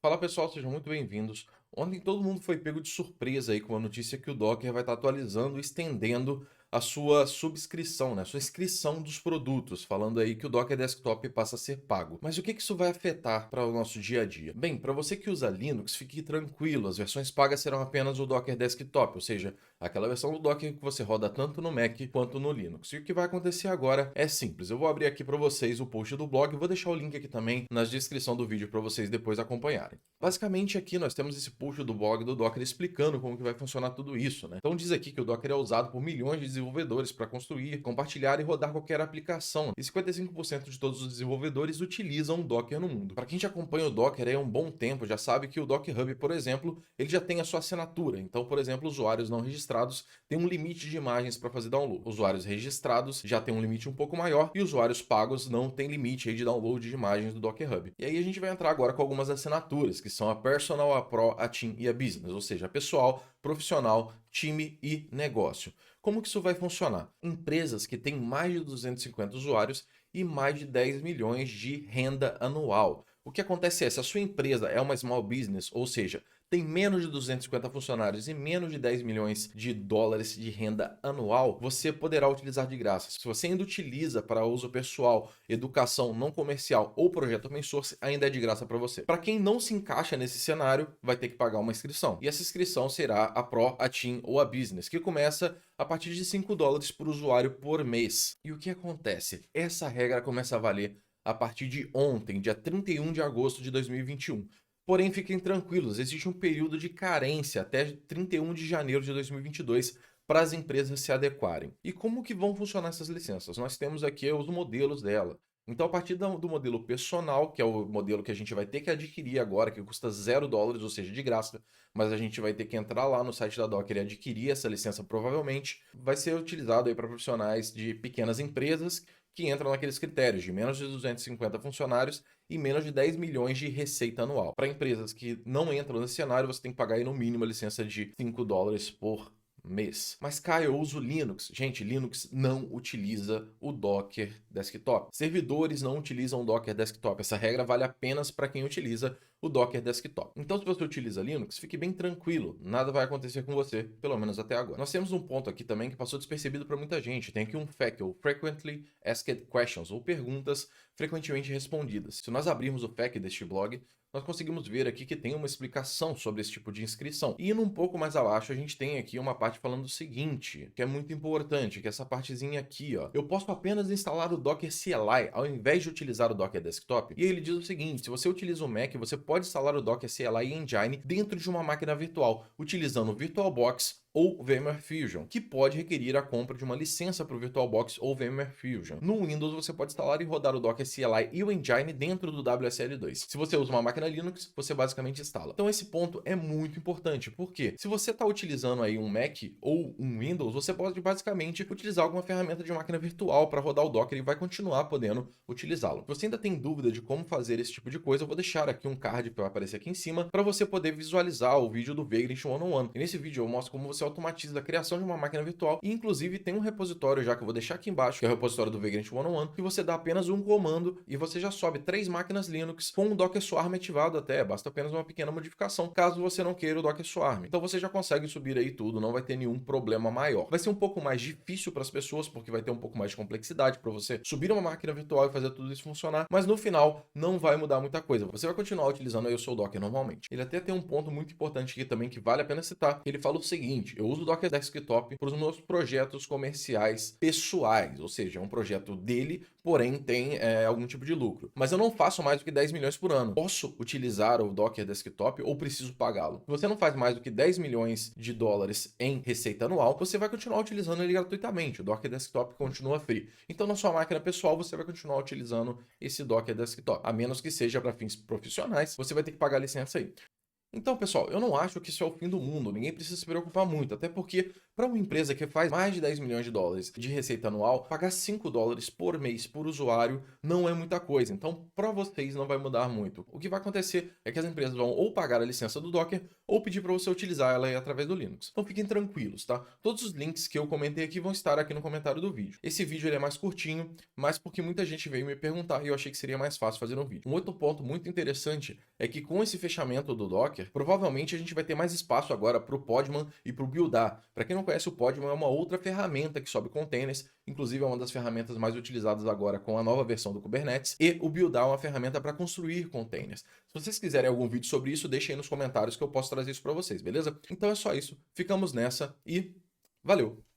Fala pessoal, sejam muito bem-vindos. Ontem todo mundo foi pego de surpresa aí com a notícia que o Docker vai estar atualizando e estendendo a sua subscrição, né? A sua inscrição dos produtos, falando aí que o Docker Desktop passa a ser pago. Mas o que isso vai afetar para o nosso dia a dia? Bem, para você que usa Linux, fique tranquilo, as versões pagas serão apenas o Docker Desktop, ou seja, aquela versão do Docker que você roda tanto no Mac quanto no Linux. E o que vai acontecer agora é simples. Eu vou abrir aqui para vocês o post do blog, vou deixar o link aqui também na descrição do vídeo para vocês depois acompanharem. Basicamente aqui nós temos esse post do blog do Docker explicando como que vai funcionar tudo isso, né? Então diz aqui que o Docker é usado por milhões de desenvolvedores para construir, compartilhar e rodar qualquer aplicação. E 55% de todos os desenvolvedores utilizam o Docker no mundo. Para quem já acompanha o Docker aí há um bom tempo, já sabe que o Docker Hub, por exemplo, ele já tem a sua assinatura. Então, por exemplo, usuários não registrados têm um limite de imagens para fazer download. Usuários registrados já têm um limite um pouco maior e usuários pagos não têm limite aí de download de imagens do Docker Hub. E aí a gente vai entrar agora com algumas assinaturas, que são a Personal, a Pro, a Team e a Business, ou seja, pessoal, profissional, time e negócio. Como que isso vai funcionar? Empresas que têm mais de 250 usuários e mais de 10 milhões de renda anual. O que acontece é, se a sua empresa é uma small business, ou seja, tem menos de 250 funcionários e menos de 10 milhões de dólares de renda anual, você poderá utilizar de graça. Se você ainda utiliza para uso pessoal, educação não comercial ou projeto open source, ainda é de graça para você. Para quem não se encaixa nesse cenário, vai ter que pagar uma inscrição. E essa inscrição será a Pro, a Team ou a Business, que começa a partir de 5 dólares por usuário por mês. E o que acontece? Essa regra começa a valer a partir de ontem, dia 31 de agosto de 2021. Porém, fiquem tranquilos, existe um período de carência até 31 de janeiro de 2022 para as empresas se adequarem. E como que vão funcionar essas licenças? Nós temos aqui os modelos dela. Então, a partir do modelo personal, que é o modelo que a gente vai ter que adquirir agora, que custa 0 dólares, ou seja, de graça, mas a gente vai ter que entrar lá no site da Docker e adquirir essa licença provavelmente, vai ser utilizado aí para profissionais de pequenas empresas que entram naqueles critérios de menos de 250 funcionários e menos de 10 milhões de receita anual. Para empresas que não entram nesse cenário, você tem que pagar aí no mínimo a licença de 5 dólares por mês. Mas Caio, eu uso Linux. Gente, Linux não utiliza o Docker Desktop. Servidores não utilizam o Docker Desktop. Essa regra vale apenas para quem utiliza o Docker Desktop. Então, se você utiliza Linux, fique bem tranquilo, nada vai acontecer com você, pelo menos até agora. Nós temos um ponto aqui também que passou despercebido para muita gente. Tem aqui um FAQ, ou Frequently Asked Questions, ou perguntas frequentemente respondidas. Se nós abrirmos o FAQ deste blog, nós conseguimos ver aqui que tem uma explicação sobre esse tipo de inscrição. E indo um pouco mais abaixo, a gente tem aqui uma parte falando o seguinte, que é muito importante, que é essa partezinha aqui, ó. Eu posso apenas instalar o Docker CLI ao invés de utilizar o Docker Desktop? E ele diz o seguinte, se você utiliza o Mac, você pode instalar o Docker CLI Engine dentro de uma máquina virtual, utilizando o VirtualBox ou VMware Fusion, que pode requerir a compra de uma licença para o VirtualBox ou VMware Fusion. No Windows, você pode instalar e rodar o Docker CLI e o Engine dentro do WSL2. Se você usa uma máquina Linux, você basicamente instala. Então esse ponto é muito importante, porque se você está utilizando aí um Mac ou um Windows, você pode basicamente utilizar alguma ferramenta de máquina virtual para rodar o Docker e vai continuar podendo utilizá-lo. Se você ainda tem dúvida de como fazer esse tipo de coisa, eu vou deixar aqui um card que vai aparecer aqui em cima para você poder visualizar o vídeo do Vagrant 101. E nesse vídeo eu mostro como você automatiza a criação de uma máquina virtual e inclusive tem um repositório já que eu vou deixar aqui embaixo, que é o repositório do Vagrant 101, que você dá apenas um comando e você já sobe 3 máquinas Linux com o Docker Swarm ativado até, basta apenas uma pequena modificação, caso você não queira o Docker Swarm. Então você já consegue subir aí tudo, não vai ter nenhum problema maior. Vai ser um pouco mais difícil para as pessoas, porque vai ter um pouco mais de complexidade para você subir uma máquina virtual e fazer tudo isso funcionar, mas no final não vai mudar muita coisa. Você vai continuar utilizando aí o seu Docker normalmente. Ele até tem um ponto muito importante aqui também que vale a pena citar. Ele fala o seguinte, eu uso o Docker Desktop para os meus projetos comerciais pessoais, ou seja, é um projeto dele, porém tem algum tipo de lucro. Mas eu não faço mais do que 10 milhões por ano. Posso utilizar o Docker Desktop ou preciso pagá-lo? Se você não faz mais do que 10 milhões de dólares em receita anual, você vai continuar utilizando ele gratuitamente. O Docker Desktop continua free. Então, na sua máquina pessoal, você vai continuar utilizando esse Docker Desktop. A menos que seja para fins profissionais, você vai ter que pagar a licença aí. Então, pessoal, eu não acho que isso é o fim do mundo, ninguém precisa se preocupar muito, até porque Para uma empresa que faz mais de 10 milhões de dólares de receita anual, pagar 5 dólares por mês por usuário não é muita coisa. Então, para vocês não vai mudar muito. O que vai acontecer é que as empresas vão ou pagar a licença do Docker ou pedir para você utilizar ela aí através do Linux. Então fiquem tranquilos, tá? Todos os links que eu comentei aqui vão estar aqui no comentário do vídeo. Esse vídeo ele é mais curtinho, mas porque muita gente veio me perguntar e eu achei que seria mais fácil fazer um vídeo. Um outro ponto muito interessante é que com esse fechamento do Docker, provavelmente a gente vai ter mais espaço agora para o Podman e para o Buildar. Para quem não conhece, o Podman é uma outra ferramenta que sobe containers, inclusive é uma das ferramentas mais utilizadas agora com a nova versão do Kubernetes, e o Buildar é uma ferramenta para construir containers. Se vocês quiserem algum vídeo sobre isso, deixem aí nos comentários que eu posso trazer isso para vocês, beleza? Então é só isso, ficamos nessa e valeu!